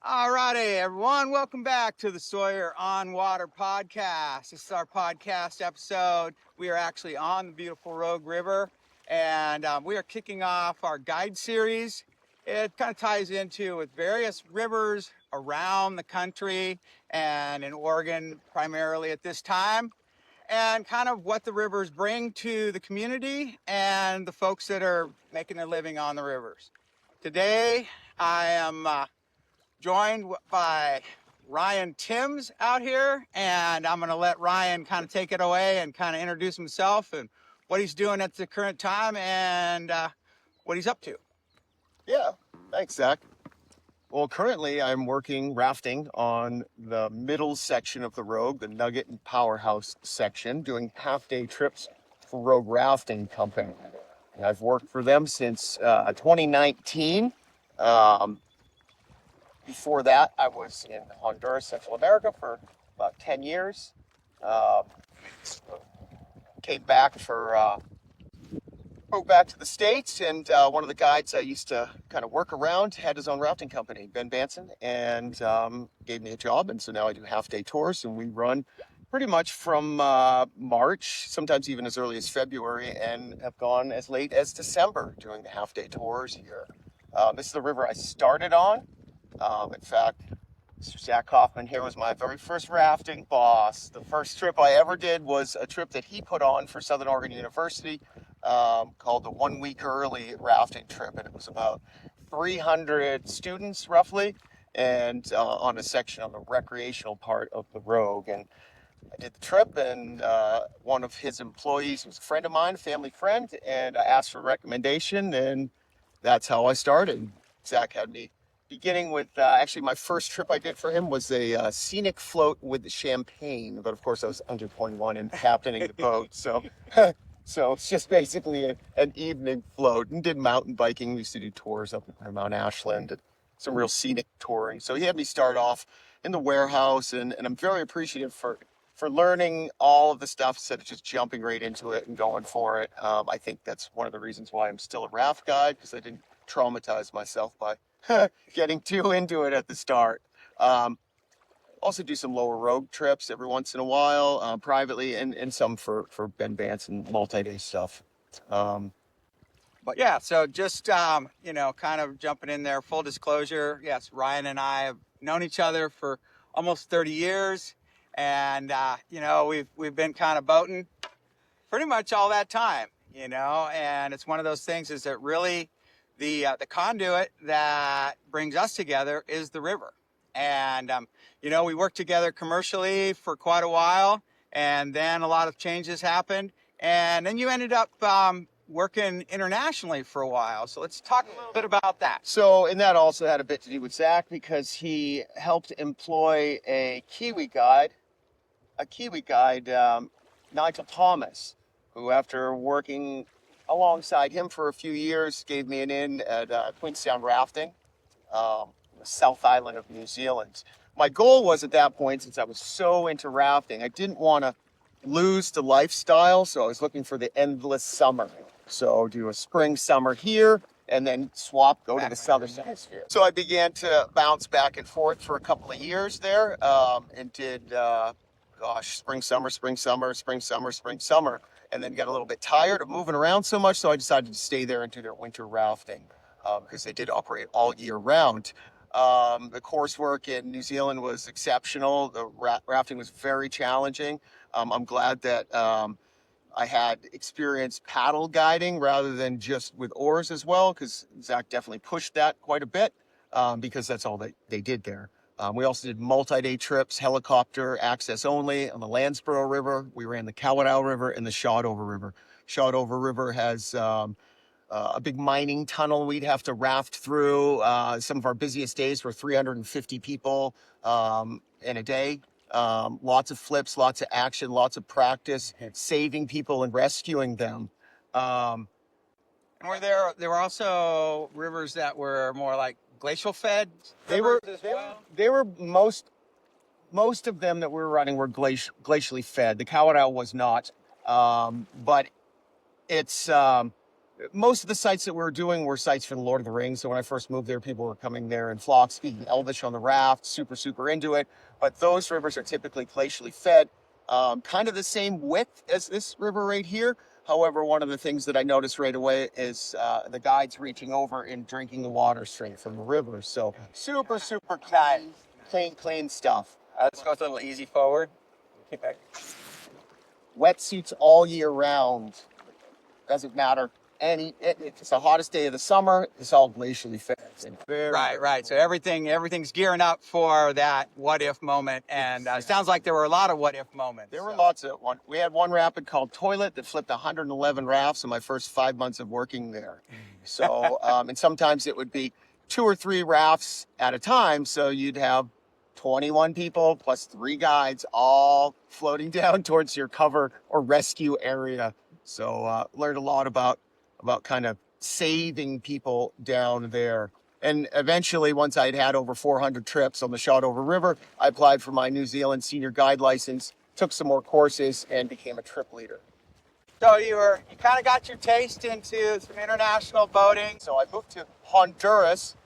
All righty, everyone. Welcome back to the Sawyer On-Water podcast. This is our podcast episode. We are actually on the beautiful Rogue River, and we are kicking off our guide series. It kind of ties into with various rivers around the country and in Oregon primarily at this time, and kind of what the rivers bring to the community and the folks that are making a living on the rivers. Today, I am joined by Ryan Thims out here, and I'm going to let Ryan kind of take it away and kind of introduce himself and what he's doing at the current time and what he's up to. Yeah, thanks, Zach. Well, currently I'm working rafting on the middle section of the Rogue, the Nugget and Powerhouse section, doing half-day trips for Rogue Rafting Company. And I've worked for them since 2019. Before that, I was in Honduras, Central America for about 10 years. Came back back to the States, and one of the guides I used to kind of work around had his own rafting company, Ben Banson, and gave me a job. And so now I do half-day tours, and we run pretty much from March, sometimes even as early as February, and have gone as late as December doing the half-day tours here. This is the river I started on. In fact, Mr. Zach Kaufman here was my very first rafting boss. The first trip I ever did was a trip that he put on for Southern Oregon University, called the 1 week early rafting trip. And it was about 300 students roughly, and on a section on the recreational part of the Rogue. And I did the trip, and one of his employees was a friend of mine, a family friend, and I asked for a recommendation, and that's how I started. Zach had me beginning with, actually my first trip I did for him was a scenic float with champagne, but of course I was under 21 and captaining the boat, so so it's just basically an evening float. And did mountain biking. We used to do tours up at Mount Ashland, and some real scenic touring. So he had me start off in the warehouse, and I'm very appreciative for learning all of the stuff instead of just jumping right into it and going for it. I think that's one of the reasons why I'm still a raft guide, because I didn't traumatize myself by getting too into it at the start. Also do some lower Rogue trips every once in a while, privately, and some for Ben Banson multi-day stuff. But yeah, so just, kind of jumping in there, full disclosure. Yes, Ryan and I have known each other for almost 30 years. And, we've been kind of boating pretty much all that time, and it's one of those things is that really the conduit that brings us together is the river. And, we worked together commercially for quite a while, and then a lot of changes happened. And then you ended up working internationally for a while. So let's talk a little bit about that. So, and that also had a bit to do with Zach, because he helped employ a Kiwi guide, Nigel Thomas, who, after working alongside him for a few years, gave me an in at Queenstown Rafting, the South Island of New Zealand. My goal was, at that point, since I was so into rafting, I didn't want to lose the lifestyle, so I was looking for the endless summer. So do a spring, summer here, and then go to the southern hemisphere. So I began to bounce back and forth for a couple of years there, and did, spring, summer, spring, summer, spring, summer, spring, summer, and then got a little bit tired of moving around so much, so I decided to stay there and do their winter rafting, because they did operate all year round. The coursework in New Zealand was exceptional. The rafting was very challenging. I'm glad that I had experience paddle guiding rather than just with oars as well, because Zach definitely pushed that quite a bit, because that's all they did there. We also did multi-day trips, helicopter access only on the Landsborough River. We ran the Kawadao River and the Shotover River. Shotover River has a big mining tunnel we'd have to raft through. Some of our busiest days were 350 people in a day. Lots of flips, lots of action, lots of practice, saving people and rescuing them. And there were also rivers that were more like glacial fed. They were most of them that we were running were glacially fed. The Kawadao was not, but it's most of the sites that we were doing were sites for the Lord of the Rings. So when I first moved there, people were coming there in flocks, speaking Elvish on the raft, super into it. But those rivers are typically glacially fed, kind of the same width as this river right here. However, one of the things that I noticed right away is the guides reaching over and drinking the water straight from the river. So super clean stuff. Let's go a little easy forward. Okay. Wetsuits all year round. Doesn't matter. It's the hottest day of the summer. It's all glacially fed. Right. So everything's gearing up for that what if moment, and it sounds like there were a lot of what if moments. There were lots of one. We had one rapid called Toilet that flipped 111 rafts in my first 5 months of working there. So, and sometimes it would be 2 or 3 rafts at a time. So you'd have 21 people plus 3 guides all floating down towards your cover or rescue area. So learned a lot about kind of saving people down there. And eventually, once I'd had over 400 trips on the Shotover River, I applied for my New Zealand senior guide license, took some more courses, and became a trip leader. So you kind of got your taste into some international boating. So I moved to Honduras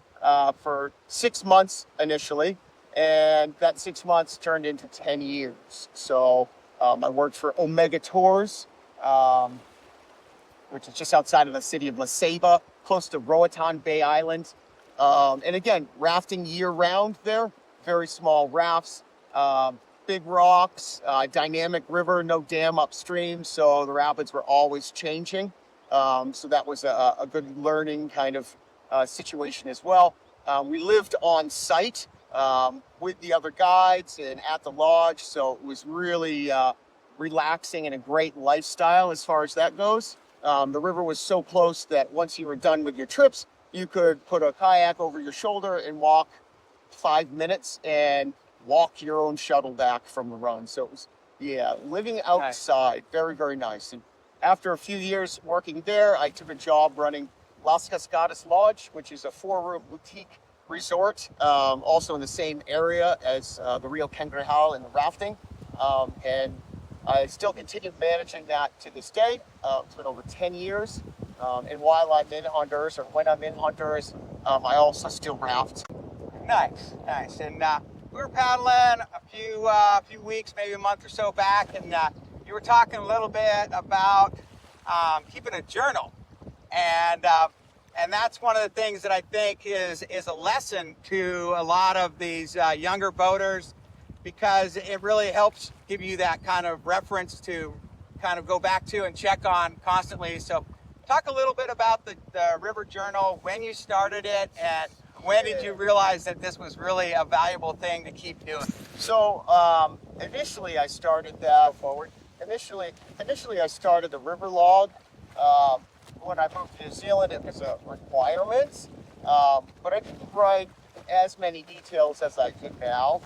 for 6 months initially, and that 6 months turned into 10 years. So I worked for Omega Tours, which is just outside of the city of La Ceiba, close to Roatan Bay Island. And again, rafting year-round there, very small rafts, big rocks, dynamic river, no dam upstream, so the rapids were always changing. So that was a good learning kind of situation as well. We lived on site with the other guides and at the lodge, so it was really relaxing and a great lifestyle as far as that goes. The river was so close that once you were done with your trips, you could put a kayak over your shoulder and walk 5 minutes and walk your own shuttle back from the run. So it was, living outside, very nice. And after a few years working there, I took a job running Las Cascadas Lodge, which is a 4-room boutique resort, also in the same area as the Rio Cangrejal and the rafting. And I still continue managing that to this day. It's been over 10 years. And while I'm in Honduras, or when I'm in Honduras, I also still raft. Nice. And we were paddling a few weeks, maybe a month or so back, and you were talking a little bit about keeping a journal. And that's one of the things that I think is a lesson to a lot of these younger boaters, because it really helps give you that kind of reference to kind of go back to and check on constantly. So talk a little bit about the River Journal, when you started it, and when did you realize that this was really a valuable thing to keep doing? So initially I started that forward. Initially I started the river log. When I moved to New Zealand, it was a requirement, but I didn't write as many details as I do now.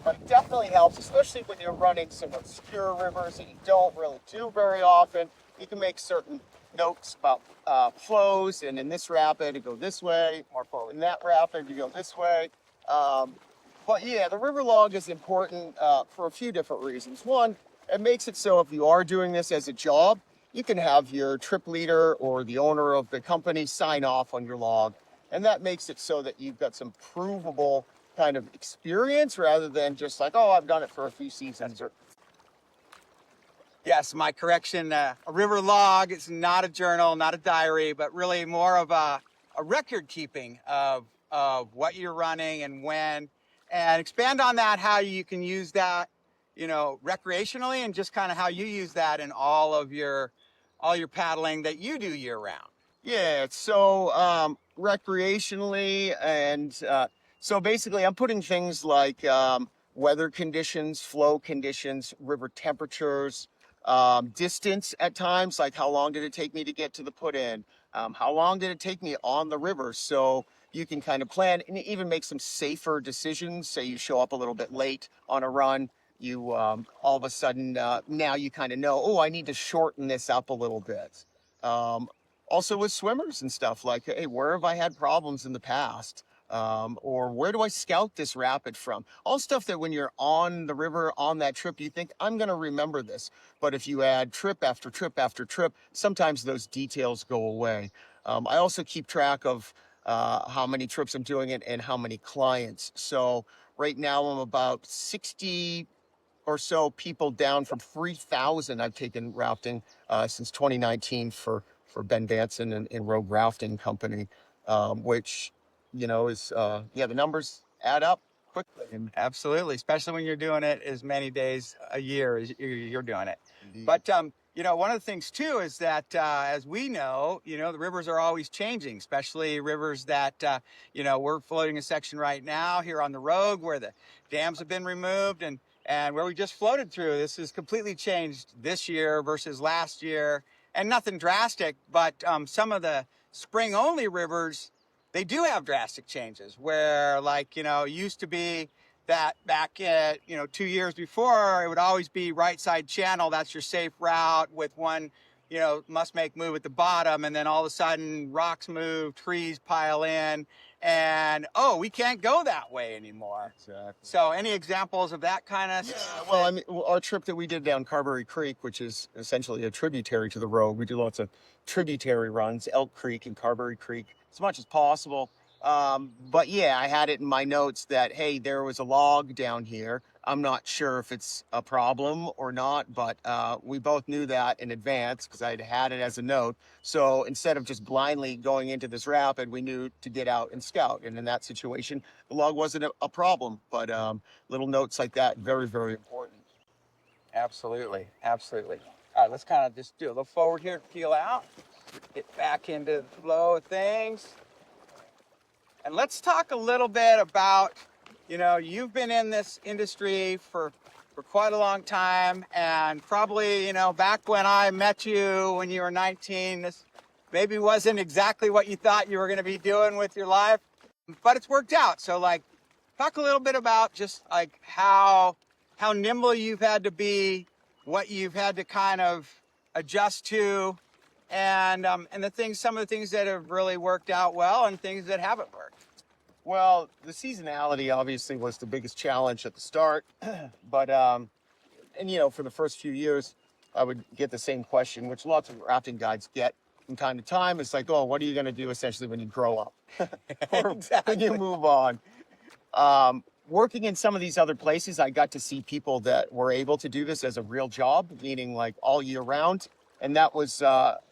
But it definitely helps, especially when you're running some obscure rivers that you don't really do very often. You can make certain notes about flows, and in this rapid, you go this way, or in that rapid, you go this way. But yeah, the river log is important for a few different reasons. One, it makes it so if you are doing this as a job, you can have your trip leader or the owner of the company sign off on your log. And that makes it so that you've got some provable kind of experience rather than just like, oh, I've done it for a few seasons. Yes, my correction, a river log is not a journal, not a diary, but really more of a record keeping of what you're running and when, and expand on that, how you can use that, recreationally, and just kind of how you use that in all your paddling that you do year round. Yeah, so recreationally, and so basically I'm putting things like weather conditions, flow conditions, river temperatures, distance at times, like how long did it take me to get to the put-in, how long did it take me on the river, so you can kind of plan and even make some safer decisions. Say you show up a little bit late on a run, you all of a sudden now you kind of know, oh, I need to shorten this up a little bit. Also with swimmers and stuff, like, hey, where have I had problems in the past? or where do I scout this rapid from? All stuff that when you're on the river on that trip, you think, I'm going to remember this. But if you add trip after trip after trip, sometimes those details go away. I also keep track of how many trips I'm doing it and how many clients. So right now I'm about 60 or so people down from 3,000 I've taken rafting since 2019 for Ben Banson and Rogue Rafting Company, which, is, yeah, the numbers add up quickly. And Absolutely, especially when you're doing it as many days a year as you're doing it. indeed. But one of the things too is that as we know, the rivers are always changing, especially rivers that we're floating a section right now here on the Rogue where the dams have been removed and where we just floated through. This has completely changed this year versus last year, and nothing drastic, but some of the spring only rivers, they do have drastic changes where, like, it used to be that back at, 2 years before, it would always be right side channel. That's your safe route with one, must make move at the bottom. And then all of a sudden rocks move, trees pile in, and, oh, we can't go that way anymore. Exactly. So any examples of that kind of Yeah, stuff? well, I mean, our trip that we did down Carberry Creek, which is essentially a tributary to the Rogue, we do lots of tributary runs, Elk Creek and Carberry Creek, as much as possible. But yeah, I had it in my notes that, hey, there was a log down here. I'm not sure if it's a problem or not, but we both knew that in advance because I'd had it as a note. So instead of just blindly going into this rapid, we knew to get out and scout. And in that situation, the log wasn't a problem, but little notes like that, very, very important. Absolutely, absolutely. All right, let's kind of just do a little forward here to peel out, get back into the flow of things. And let's talk a little bit about, you've been in this industry for quite a long time, and probably, back when I met you when you were 19, this maybe wasn't exactly what you thought you were going to be doing with your life, but it's worked out. So, like, talk a little bit about just like how nimble you've had to be, what you've had to kind of adjust to, and some of the things that have really worked out well and things that haven't worked. Well, the seasonality obviously was the biggest challenge at the start, but for the first few years, I would get the same question, which lots of rafting guides get from time to time. It's like, oh, what are you going to do essentially when you grow up, or Exactly. when you move on? Working in some of these other places, I got to see people that were able to do this as a real job, meaning like all year round. And that was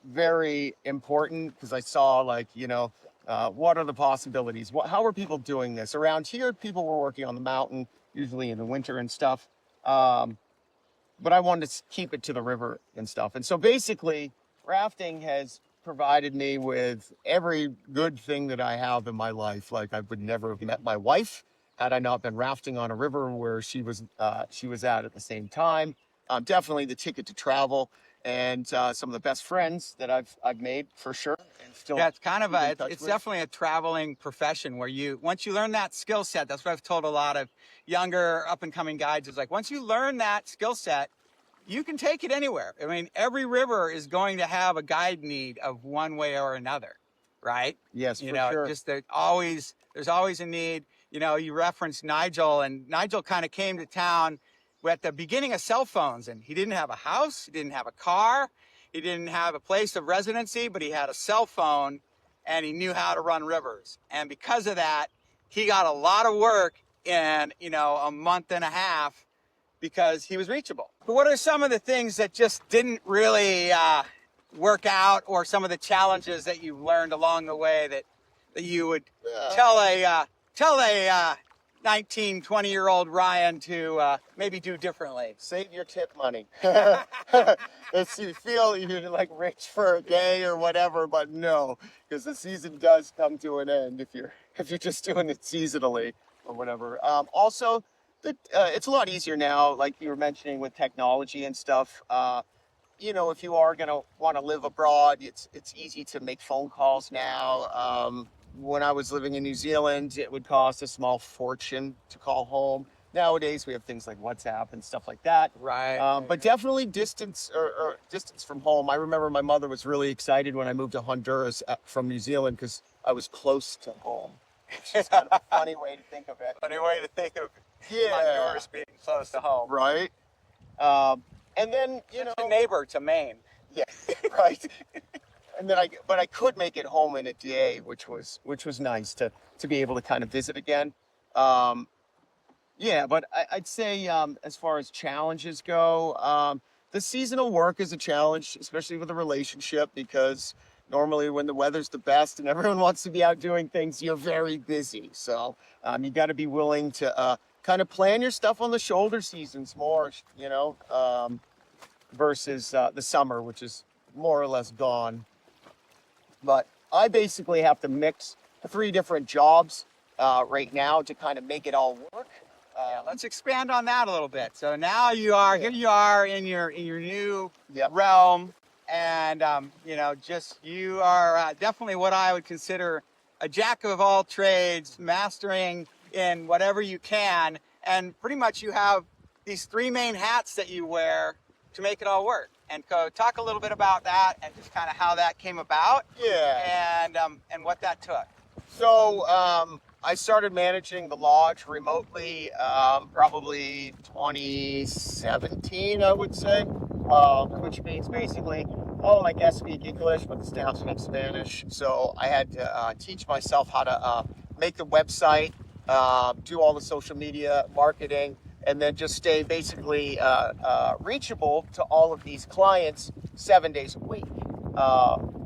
very important because I saw, like, what are the possibilities? How are people doing this? Around here, people were working on the mountain, usually in the winter and stuff. But I wanted to keep it to the river and stuff. And so basically, rafting has provided me with every good thing that I have in my life. Like, I would never have met my wife had I not been rafting on a river where she was at the same time. Definitely the ticket to travel and some of the best friends that I've made for sure. And still, Yeah, it's kind of it's with. definitely a traveling profession where once you learn that skill set, that's what I've told a lot of younger up and coming guides, is like, once you learn that skill set, you can take it anywhere. I mean, every river is going to have a guide need of one way or another, right? Yes, for sure. Just there's always a need. You referenced Nigel, and Nigel kind of came to town at the beginning of cell phones, and he didn't have a house, he didn't have a car, he didn't have a place of residency, but he had a cell phone and he knew how to run rivers. And because of that, he got a lot of work in, a month and a half because he was reachable. But what are some of the things that just didn't really work out, or some of the challenges that you've learned along the way that you would tell a 19, 20-year-old Ryan to maybe do differently? Save your tip money. If you feel you're like rich for a day or whatever, but no, because the season does come to an end if you're just doing it seasonally or whatever. Also, it's a lot easier now, like you were mentioning with technology and stuff. If you are gonna want to live abroad, it's easy to make phone calls now. When I was living in New Zealand, it would cost a small fortune to call home. Nowadays, we have things like WhatsApp and stuff like that. Right. But definitely distance or distance from home. I remember my mother was really excited when I moved to Honduras from New Zealand because I was close to home. which is kind of a funny way to think of it. Funny way to think of Yeah. yours being close to home. Right. And then, you know, a neighbor to Maine. yeah, right. And then but I could make it home in a day, which was nice to be able to kind of visit again. Yeah, but I'd say as far as challenges go, the seasonal work is a challenge, especially with a relationship, because normally when the weather's the best and everyone wants to be out doing things, you're very busy. So you got to be willing to kind of plan your stuff on the shoulder seasons more, you know, versus the summer, which is more or less gone. But I basically have to mix 3 different jobs right now to kind of make it all work. Yeah, let's expand on that a little bit. So now here you are in your new realm, and you know, you are definitely what I would consider a jack of all trades, mastering in whatever you can, and pretty much you have these 3 main hats that you wear to make it all work. And so talk a little bit about that and just kind of how that came about. Yeah. And what that took. So I started managing the lodge remotely probably 2017, I would say, which means basically all of my guests speak English, but the staff speak Spanish. So I had to teach myself how to make the website, do all the social media marketing, and then just stay basically reachable to all of these clients 7 days a week.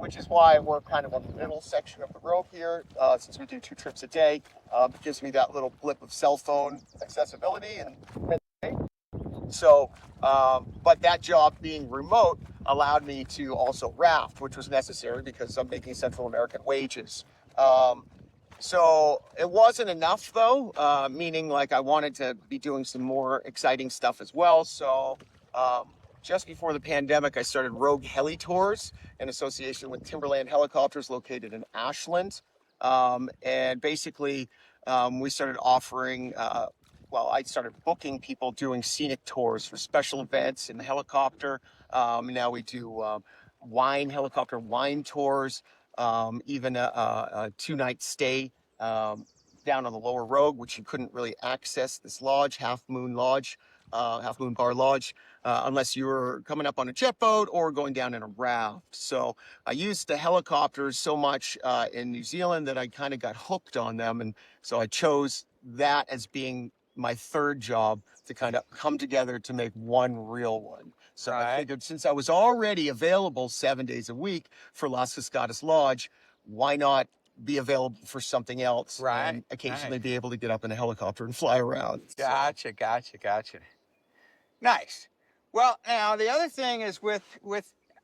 Which is why we're kind of on the middle section of the road here, since we do 2 trips a day. It gives me that little blip of cell phone accessibility. So, but that job being remote allowed me to also raft, which was necessary because I'm making Central American wages. So it wasn't enough though, meaning like I wanted to be doing some more exciting stuff as well. So just before the pandemic, I started Rogue Heli Tours in association with Timberland Helicopters located in Ashland. And basically we started offering, I started booking people doing scenic tours for special events in the helicopter. Now we do helicopter wine tours. Even a 2-night stay down on the lower road, which you couldn't really access this lodge, Half Moon Bar Lodge, unless you were coming up on a jet boat or going down in a raft. So I used the helicopters so much in New Zealand that I kind of got hooked on them. And so I chose that as being my 3rd job to kind of come together to make one real one. So I figured since I was already available 7 days a week for Las Cascadas Lodge, why not be available for something else and occasionally be able to get up in a helicopter and fly around. Gotcha. Nice. Well, now the other thing is with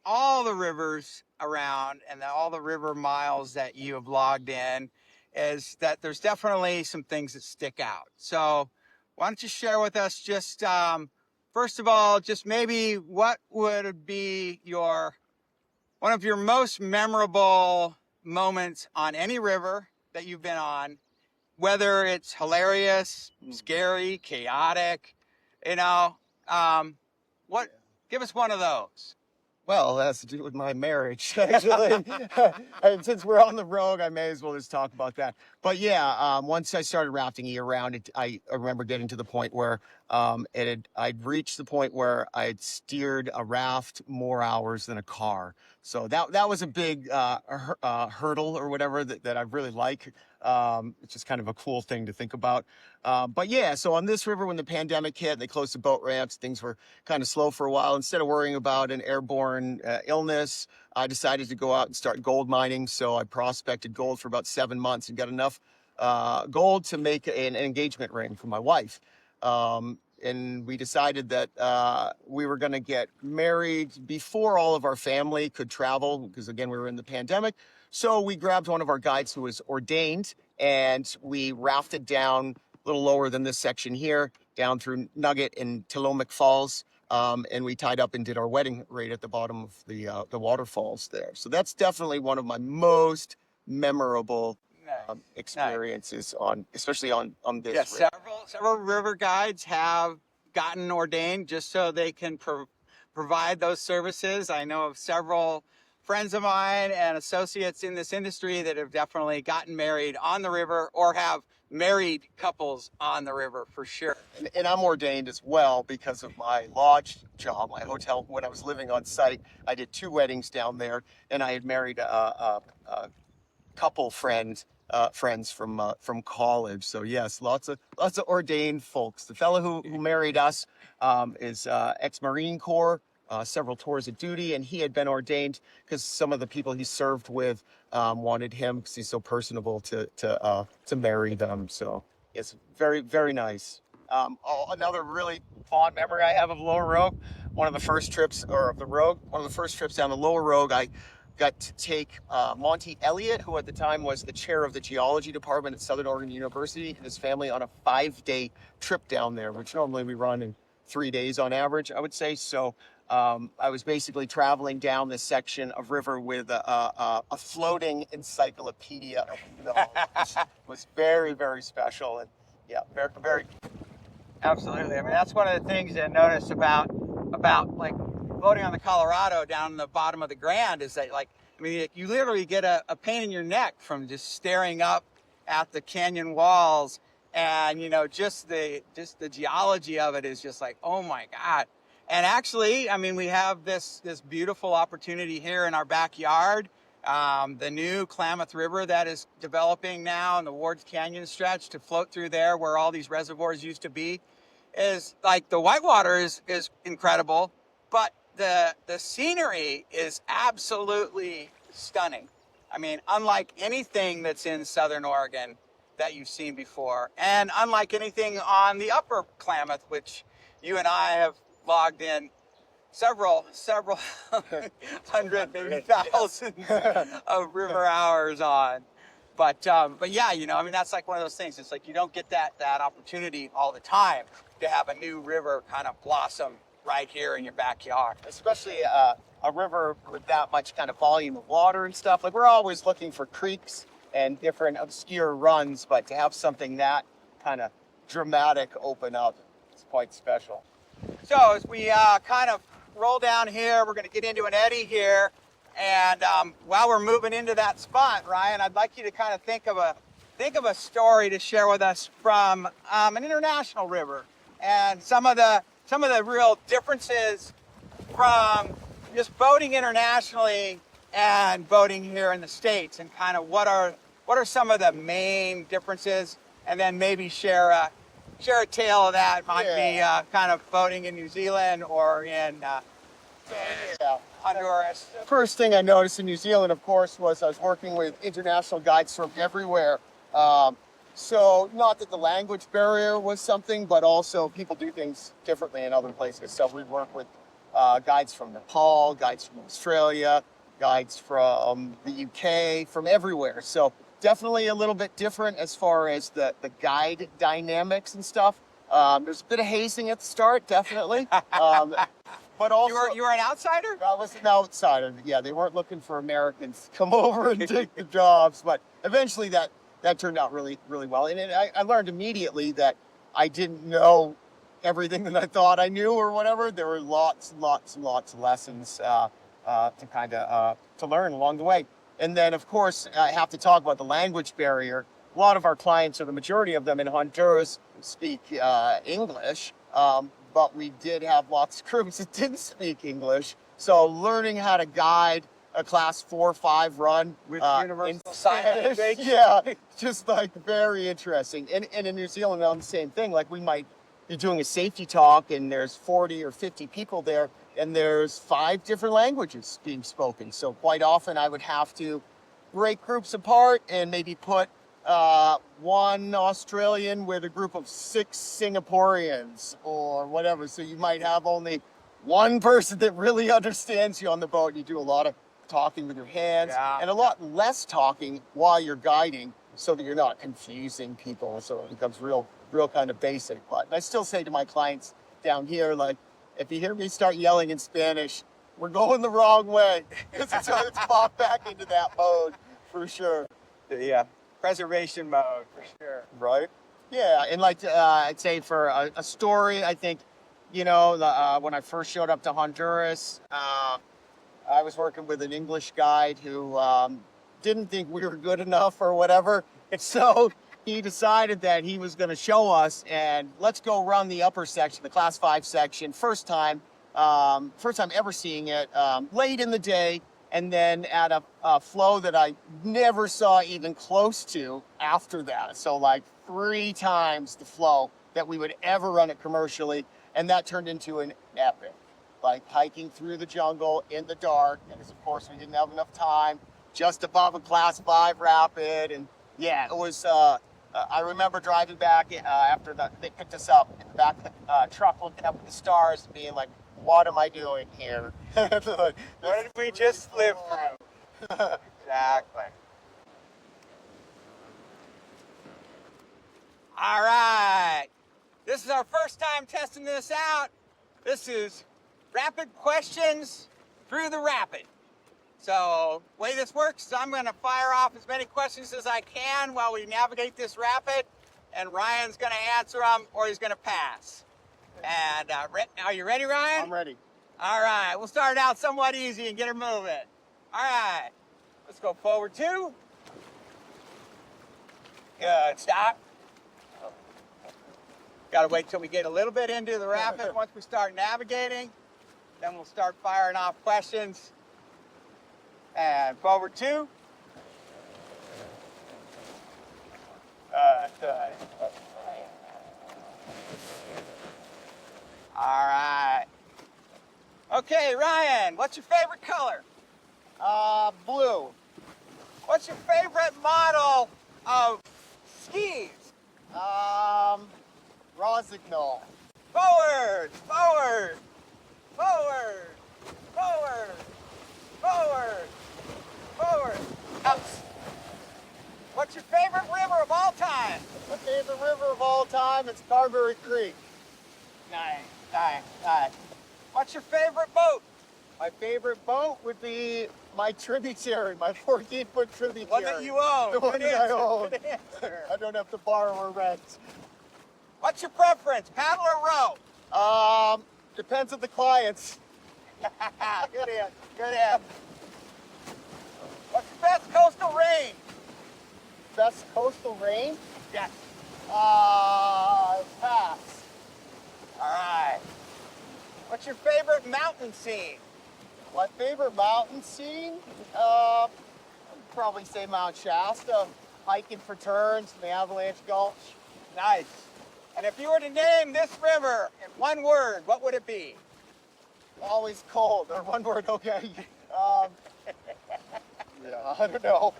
all the rivers around and all the river miles that you have logged in is that there's definitely some things that stick out. So why don't you share with us just, first of all, just maybe what would be one of your most memorable moments on any river that you've been on, whether it's hilarious, scary, chaotic, you know, give us one of those. Well, that has to do with my marriage, actually. And since we're on the road, I may as well just talk about that. But yeah, once I started rafting year round, I remember getting to the point where I'd reached the point where I had steered a raft more hours than a car. So that was a big hurdle or whatever that I really like. It's just kind of a cool thing to think about. But yeah, so on this river, when the pandemic hit, they closed the boat ramps, things were kind of slow for a while. Instead of worrying about an airborne illness, I decided to go out and start gold mining. So I prospected gold for about 7 months and got enough gold to make an engagement ring for my wife. And we decided that we were going to get married before all of our family could travel, because again, we were in the pandemic. So we grabbed one of our guides who was ordained, and we rafted down a little lower than this section here, down through Nugget and Tillamook Falls. And we tied up and did our wedding right at the bottom of the waterfalls there. So that's definitely one of my most memorable experiences especially on this. Yes, several river guides have gotten ordained just so they can provide those services. I know of several friends of mine and associates in this industry that have definitely gotten married on the river or have married couples on the river for sure. And I'm ordained as well because of my lodge job, my hotel. When I was living on site, I did 2 weddings down there, and I had married a couple friends from college. So yes, lots of ordained folks. The fellow who married us is ex-Marine Corps, several tours of duty, and he had been ordained because some of the people he served with wanted him because he's so personable to marry them. So it's very, very nice. Another really fond memory I have of Lower Rogue, one of the first trips, or of the Rogue, one of the first trips down the Lower Rogue, I got to take Monty Elliott, who at the time was the chair of the geology department at Southern Oregon University, and his family on a 5-day trip down there, which normally we run in 3 days on average, I would say. So I was basically traveling down this section of river with a floating encyclopedia of knowledge, which was very, very special. And yeah, very, very. Absolutely. I mean, that's one of the things that I noticed about like floating on the Colorado down in the bottom of the Grand is that, like, I mean, you literally get a pain in your neck from just staring up at the canyon walls, and you know, just the geology of it is just like, oh my God. And actually, I mean, we have this beautiful opportunity here in our backyard. The new Klamath River that is developing now in the Wards Canyon stretch to float through there where all these reservoirs used to be is like, the whitewater is incredible, but the scenery is absolutely stunning. I mean, unlike anything that's in Southern Oregon that you've seen before, and unlike anything on the upper Klamath, which you and I have logged in several hundred, maybe thousands of river hours on. But yeah, you know, I mean, that's like one of those things. It's like you don't get that opportunity all the time to have a new river kind of blossom right here in your backyard. Especially a river with that much kind of volume of water and stuff. Like, we're always looking for creeks and different obscure runs, but to have something that kind of dramatic open up, it's quite special. So as we kind of roll down here, we're going to get into an eddy here. And while we're moving into that spot, Ryan, I'd like you to kind of think of a story to share with us from an international river, and some of the real differences from just boating internationally and boating here in the States, and kind of what are some of the main differences, and then maybe share a tale of that. Might be kind of boating in New Zealand or in Honduras. First thing I noticed in New Zealand, of course, was I was working with international guides from everywhere. So not that the language barrier was something, but also people do things differently in other places. So we work with guides from Nepal, guides from Australia, guides from the UK, from everywhere. So definitely a little bit different as far as the guide dynamics and stuff. There's a bit of hazing at the start, definitely. But also, you were an outsider? I was an outsider. Yeah, they weren't looking for Americans to come over and take the jobs. But eventually that turned out really, really well. And I learned immediately that I didn't know everything that I thought I knew or whatever. There were lots and lots of lessons to learn along the way. And then, of course, I have to talk about the language barrier. A lot of our clients, or the majority of them in Honduras, speak English. But we did have lots of crews that didn't speak English. So learning how to guide a class 4 or 5 run with universal sign language. Yeah, just like very interesting. And in New Zealand, on the same thing. Like, we might be doing a safety talk and there's 40 or 50 people there, and there's 5 different languages being spoken. So quite often I would have to break groups apart and maybe put one Australian with a group of 6 Singaporeans or whatever. So you might have only one person that really understands you on the boat. You do a lot of talking with your hands and a lot less talking while you're guiding, so that you're not confusing people. So it becomes real kind of basic. But I still say to my clients down here, like, if you hear me start yelling in Spanish, we're going the wrong way. It's pop back into that mode for sure. Yeah. Preservation mode, for sure. Right? Yeah, and like I'd say for a story, I think, you know, when I first showed up to Honduras, I was working with an English guide who didn't think we were good enough or whatever. And so he decided that he was going to show us, and let's go run the upper section, the class 5 section. First time ever seeing it, late in the day, and then at a flow that I never saw even close to after that. So like 3 times the flow that we would ever run it commercially. And that turned into an epic, like hiking through the jungle in the dark. And of course we didn't have enough time, just above a class 5 rapid. And yeah, it was, I remember driving back after they picked us up in the back of the truck, looking up at the stars and being like, what am I doing here? What did we just live through? Exactly. All right. This is our first time testing this out. This is rapid questions through the rapid. So the way this works is I'm going to fire off as many questions as I can while we navigate this rapid, and Ryan's going to answer them or he's going to pass. And are you ready, Ryan? I'm ready. All right, we'll start out somewhat easy and get her moving. All right, let's go forward 2. Good, stop. Got to wait till we get a little bit into the rapid. Once we start navigating, then we'll start firing off questions. And forward 2. Good. All right. Okay, Ryan, what's your favorite color? Blue. What's your favorite model of skis? Rosignol. Forward, forward, forward, forward, forward, forward. Ups. What's your favorite river of all time? My favorite river of all time is Carberry Creek. Nice, nice, nice. What's your favorite boat? My favorite boat would be my tributary, my 14-foot tributary. One that you own. The one Good that I answer, own. good answer. I don't have to borrow or rent. What's your preference, paddle or row? Depends on the clients. Good answer, good answer. What's your best coastal range? Best coastal range? Yes. Pass. All right. What's your favorite mountain scene? My favorite mountain scene? I'd probably say Mount Shasta. Hiking for turns in the Avalanche Gulch. Nice. And if you were to name this river in one word, what would it be? Always cold, or one word, okay. Yeah, I don't know.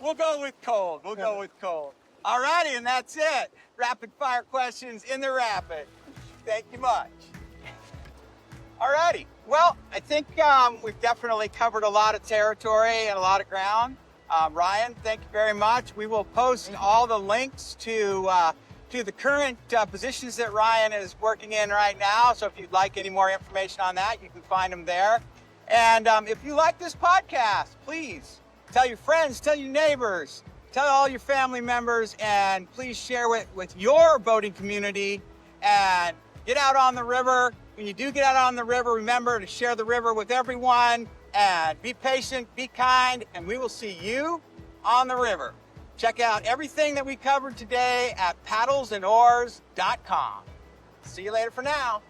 We'll go with cold. We'll go with cold. All righty, and that's it. Rapid fire questions in the rapid. Thank you much. All righty. Well, I think we've definitely covered a lot of territory and a lot of ground. Ryan, thank you very much. We will post all the links to the current positions that Ryan is working in right now. So if you'd like any more information on that, you can find them there. And if you like this podcast, please tell your friends, tell your neighbors, tell all your family members, and please share it with your boating community. And get out on the river. When you do get out on the river, remember to share the river with everyone. And be patient, be kind, and we will see you on the river. Check out everything that we covered today at paddlesandoars.com. See you later for now.